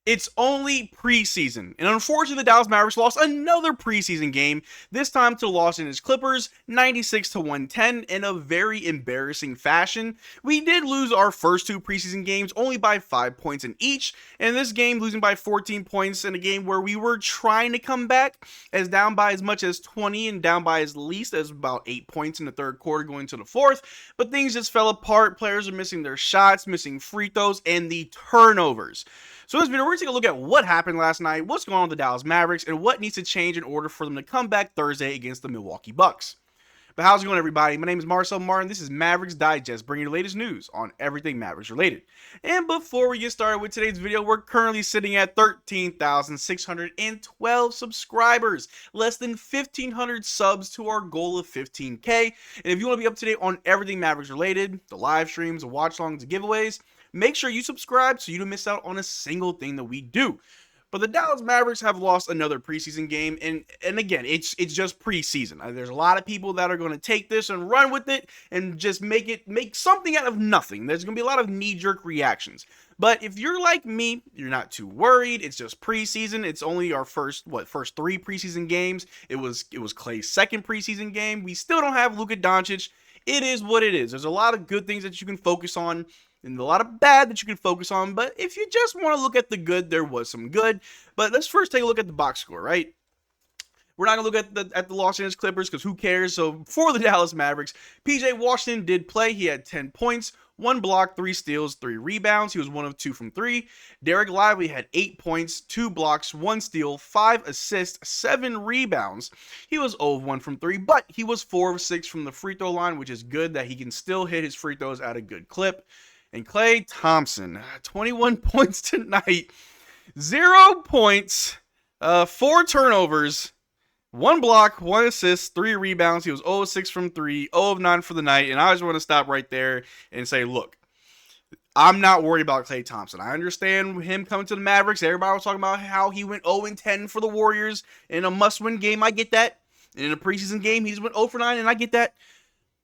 It's only preseason, and unfortunately the Dallas Mavericks lost another preseason game, this time to the Los Angeles Clippers, 96-110 in a very embarrassing fashion. We did lose our first two preseason games only by 5 points in each, and this game losing by 14 points in a game where we were trying to come back, as down by as much as 20 and down by as least as about 8 points in the third quarter going to the fourth, but things just fell apart. Players are missing their shots, missing free throws, and the turnovers. So in this video, we're going to take a look at what happened last night, what's going on with the Dallas Mavericks, and what needs to change in order for them to come back Thursday against the Milwaukee Bucks. But how's it going, everybody? My name is Marcel Martin. This is Mavs Digest, bringing you the latest news on everything Mavericks related. And before we get started with today's video, we're currently sitting at 13,612 subscribers, less than 1,500 subs to our goal of 15K. And if you want to be up to date on everything Mavericks related, the live streams, the watch-alongs, the giveaways, make sure you subscribe so you don't miss out on a single thing that we do. But the Dallas Mavericks have lost another preseason game, and again, it's just preseason. There's a lot of people that are going to take this and run with it and just make something out of nothing. There's going to be a lot of knee-jerk reactions. But if you're like me, you're not too worried. It's just preseason. It's only our first three preseason games. It was Klay's second preseason game. We still don't have Luka Doncic. It is what it is. There's a lot of good things that you can focus on and a lot of bad that you can focus on, but if you just want to look at the good, there was some good. But let's first take a look at the box score, right? We're not going to look at the Los Angeles Clippers because who cares? So for the Dallas Mavericks, PJ Washington did play. He had 10 points, 1 block, 3 steals, 3 rebounds. He was 1 of 2 from 3. Derrick Lively had 8 points, 2 blocks, 1 steal, 5 assists, 7 rebounds. He was 0 of 1 from 3, but he was 4 of 6 from the free throw line, which is good that he can still hit his free throws at a good clip. And Klay Thompson, 21 points tonight, 0 points, 4 turnovers, 1 block, 1 assist, 3 rebounds. He was 0 of 6 from 3, 0 of 9 for the night. And I just want to stop right there and say, look, I'm not worried about Klay Thompson. I understand him coming to the Mavericks. Everybody was talking about how he went 0 and 10 for the Warriors in a must-win game. I get that. And in a preseason game, he's went 0 for 9, and I get that.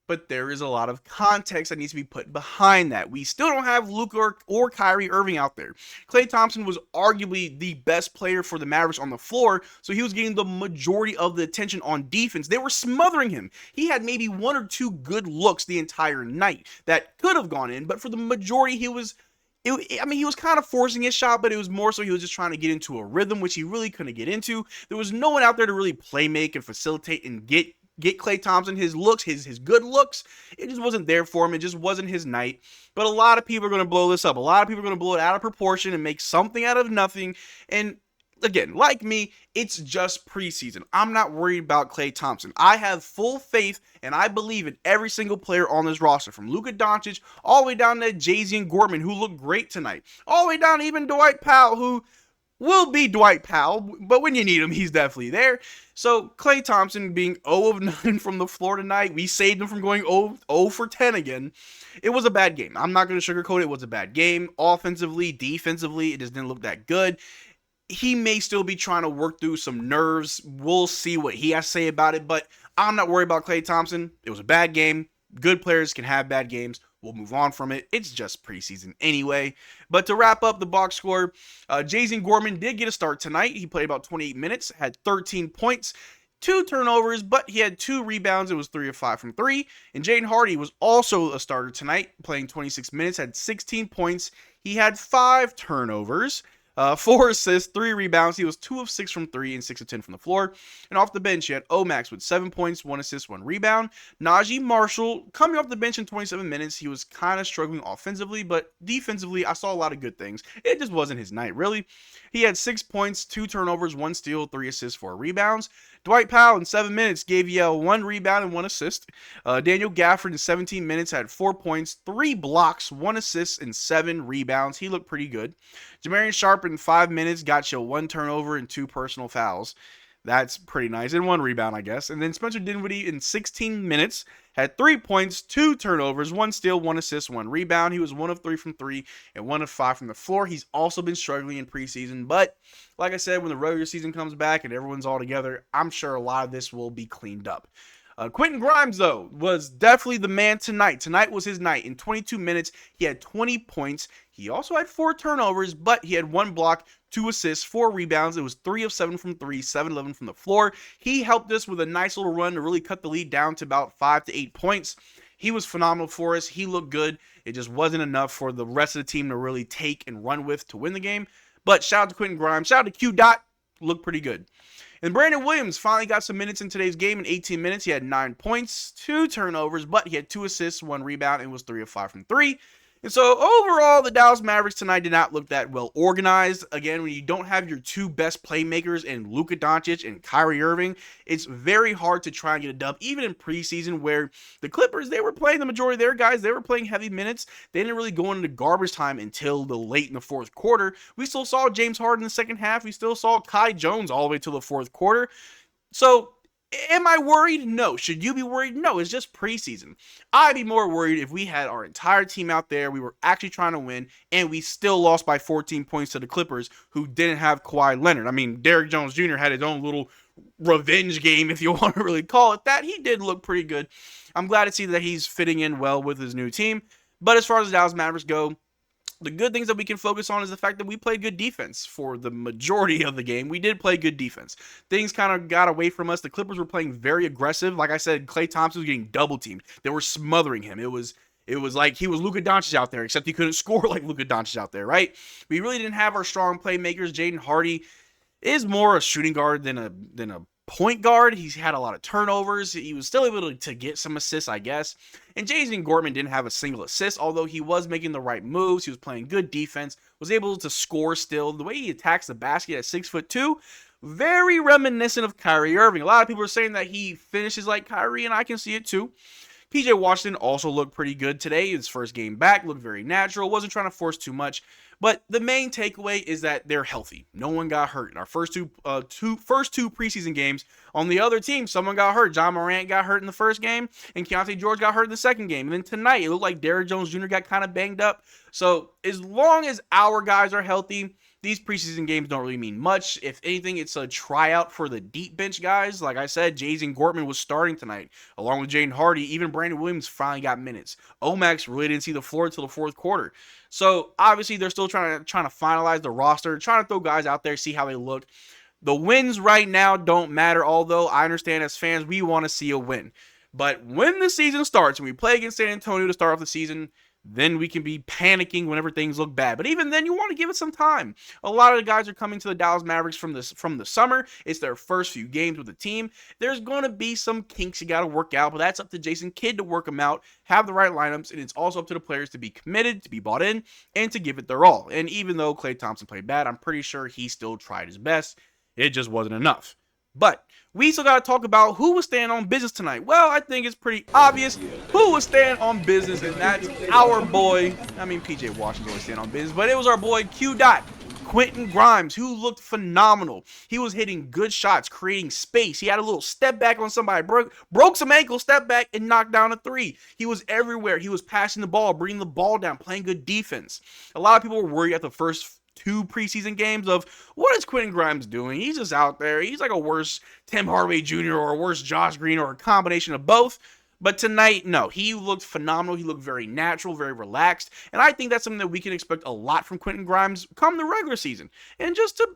But there is a lot of context that needs to be put behind that. We still don't have Luka or Kyrie Irving out there. Klay Thompson was arguably the best player for the Mavericks on the floor, so he was getting the majority of the attention on defense. They were smothering him. He had maybe 1 or 2 good looks the entire night that could have gone in, but for the majority, he was kind of forcing his shot, but it was more so he was just trying to get into a rhythm, which he really couldn't get into. There was no one out there to really play make and facilitate and get Klay Thompson his looks, his good looks. It just wasn't there for him. It just wasn't his night. But a lot of people are going to blow this up. A lot of people are going to blow it out of proportion and make something out of nothing. And again, like me, it's just preseason. I'm not worried about Klay Thompson. I have full faith and I believe in every single player on this roster, from Luka Doncic all the way down to Jay-Z and Gorman, who looked great tonight, all the way down to even Dwight Powell, who will be Dwight Powell, but when you need him, he's definitely there. So Klay Thompson being 0 of 9 from the floor tonight, we saved him from going 0 for 10 again. It was a bad game. I'm not going to sugarcoat it. It was a bad game. Offensively, defensively, it just didn't look that good. He may still be trying to work through some nerves. We'll see what he has to say about it, but I'm not worried about Klay Thompson. It was a bad game. Good players can have bad games. We'll move on from it. It's just preseason anyway. But to wrap up the box score, Jay-Z and Gorman did get a start tonight. He played about 28 minutes, had 13 points, 2 turnovers, but he had 2 rebounds. It was 3 of 5 from 3. And Jaden Hardy was also a starter tonight, playing 26 minutes, had 16 points. He had 5 turnovers. 4 assists, 3 rebounds. He was 2 of 6 from 3 and 6 of 10 from the floor. And off the bench, you had Omax with 7 points, 1 assist, 1 rebound. Najee Marshall coming off the bench in 27 minutes. He was kind of struggling offensively, but defensively, I saw a lot of good things. It just wasn't his night, really. He had 6 points, 2 turnovers, 1 steal, 3 assists, 4 rebounds. Dwight Powell in 7 minutes gave you 1 rebound and 1 assist. Daniel Gafford in 17 minutes had 4 points, 3 blocks, 1 assist, and 7 rebounds. He looked pretty good. Jamarian Sharp in 5 minutes got you 1 turnover and 2 personal fouls. That's pretty nice. And 1 rebound, I guess. And then Spencer Dinwiddie in 16 minutes had 3 points, 2 turnovers, 1 steal, 1 assist, 1 rebound. He was 1 of 3 from 3 and 1 of 5 from the floor. He's also been struggling in preseason. But like I said, when the regular season comes back and everyone's all together, I'm sure a lot of this will be cleaned up. Quentin Grimes, though, was definitely the man tonight. Tonight was his night. In 22 minutes, he had 20 points. He also had 4 turnovers, but he had 1 block, 2 assists, 4 rebounds. It was 3 of 7 from 3, 7-11 from the floor. He helped us with a nice little run to really cut the lead down to about 5 to 8 points. He was phenomenal for us. He looked good. It just wasn't enough for the rest of the team to really take and run with to win the game. But shout out to Quentin Grimes. Shout out to Q Dot. Looked pretty good. And Brandon Williams finally got some minutes in today's game. In 18 minutes, he had 9 points, 2 turnovers, but he had 2 assists, 1 rebound, and was 3 of 5 from 3. And so overall, the Dallas Mavericks tonight did not look that well organized. Again, when you don't have your 2 best playmakers in Luka Doncic and Kyrie Irving, it's very hard to try and get a dub, even in preseason where the Clippers, they were playing the majority of their guys. They were playing heavy minutes. They didn't really go into garbage time until the late in the fourth quarter. We still saw James Harden in the second half. We still saw Kai Jones all the way to the fourth quarter. So, am I worried? No. Should you be worried? No. It's just preseason. I'd be more worried if we had our entire team out there, we were actually trying to win, and we still lost by 14 points to the Clippers, who didn't have Kawhi Leonard. I mean, Derrick Jones Jr. had his own little revenge game, if you want to really call it that. He did look pretty good. I'm glad to see that he's fitting in well with his new team. But as far as the Dallas Mavericks go, the good things that we can focus on is the fact that we played good defense for the majority of the game. We did play good defense. Things kind of got away from us. The Clippers were playing very aggressive. Like I said, Klay Thompson was getting double teamed. They were smothering him. It was like he was Luka Doncic out there, except he couldn't score like Luka Doncic out there, right? We really didn't have our strong playmakers. Jaden Hardy is more a shooting guard than a point guard. He's had a lot of turnovers. He was still able to get some assists, I guess. And Jason Gortman didn't have a single assist, although he was making the right moves. He was playing good defense, was able to score still. The way he attacks the basket at 6'2", very reminiscent of Kyrie Irving. A lot of people are saying that he finishes like Kyrie, and I can see it too. PJ Washington also looked pretty good today. His first game back looked very natural. Wasn't trying to force too much. But the main takeaway is that they're healthy. No one got hurt in our first two preseason games. On the other team, someone got hurt. John Morant got hurt in the first game, and Keontae George got hurt in the second game. And then tonight, it looked like Derrick Jones Jr. got kind of banged up. So as long as our guys are healthy, these preseason games don't really mean much. If anything, it's a tryout for the deep bench guys. Like I said, Jason Gortman was starting tonight, along with Jaden Hardy. Even Brandon Williams finally got minutes. Omax really didn't see the floor until the fourth quarter. So obviously, they're still trying to finalize the roster, trying to throw guys out there, see how they look. The wins right now don't matter, although I understand as fans, we want to see a win. But when the season starts, when we play against San Antonio to start off the season, then we can be panicking whenever things look bad. But even then, you want to give it some time. A lot of the guys are coming to the Dallas Mavericks from the summer. It's their first few games with the team. There's going to be some kinks you got to work out, but that's up to Jason Kidd to work them out, have the right lineups, and it's also up to the players to be committed, to be bought in, and to give it their all. And even though Klay Thompson played bad, I'm pretty sure he still tried his best. It just wasn't enough. But we still got to talk about who was staying on business tonight. Well, I think it's pretty obvious who was staying on business, and that's our boy. I mean, PJ Washington was staying on business, but it was our boy Q Dot, Quentin Grimes, who looked phenomenal. He was hitting good shots, creating space. He had a little step back on somebody, broke some ankle, step back, and knocked down a three. He was everywhere. He was passing the ball, bringing the ball down, playing good defense. A lot of people were worried at the first 2 preseason games of what is Quentin Grimes doing? He's just out there. He's like a worse Tim Hardaway Jr. or a worse Josh Green or a combination of both. But tonight, no, he looked phenomenal. He looked very natural, very relaxed. And I think that's something that we can expect a lot from Quentin Grimes come the regular season. And just to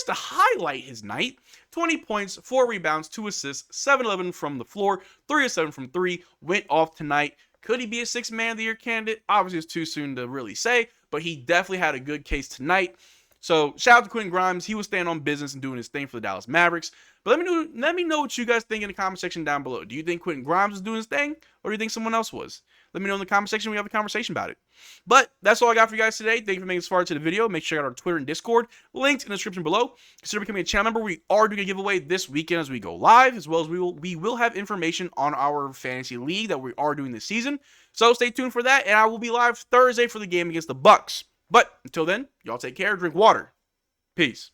highlight his night, 20 points, 4 rebounds, 2 assists, 7-11 from the floor, 3 of 7 from 3, went off tonight. Could he be a 6th man of the year candidate? Obviously, it's too soon to really say, but he definitely had a good case tonight. So shout out to Quentin Grimes. He was staying on business and doing his thing for the Dallas Mavericks. But let me know what you guys think in the comment section down below. Do you think Quentin Grimes was doing his thing, or do you think someone else was? Let me know in the comment section. We have a conversation about it. But that's all I got for you guys today. Thank you for making this far into the video. Make sure you check out our Twitter and Discord. Links in the description below. Consider becoming a channel member. We are doing a giveaway this weekend as we go live, as well as we will have information on our fantasy league that we are doing this season. So stay tuned for that, and I will be live Thursday for the game against the Bucks. But until then, y'all take care, drink water. Peace.